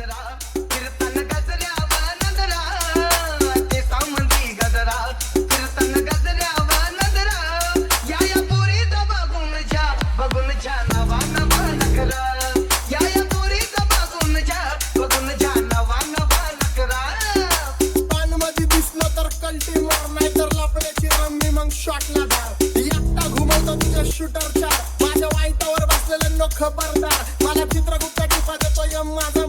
गजरा कीर्तन गजऱ्यावर नजरा ते सामंती गजरा कीर्तन गजऱ्यावर नजरा या पोरीचा बघून जा नवा नवा नखरा या पोरीचा बघून जा नवा नवा नखरा पान मध्ये दिसलं तर कल्टी मार नाही तर लपड्याची रम्मी मग शॉटला धार एकटा घुमवतो तुझ्या शूटरच्या माझ्या वाईटावर बसलेल्यांना खबरदार मला चित्रगुप्त टिपा देतो माझा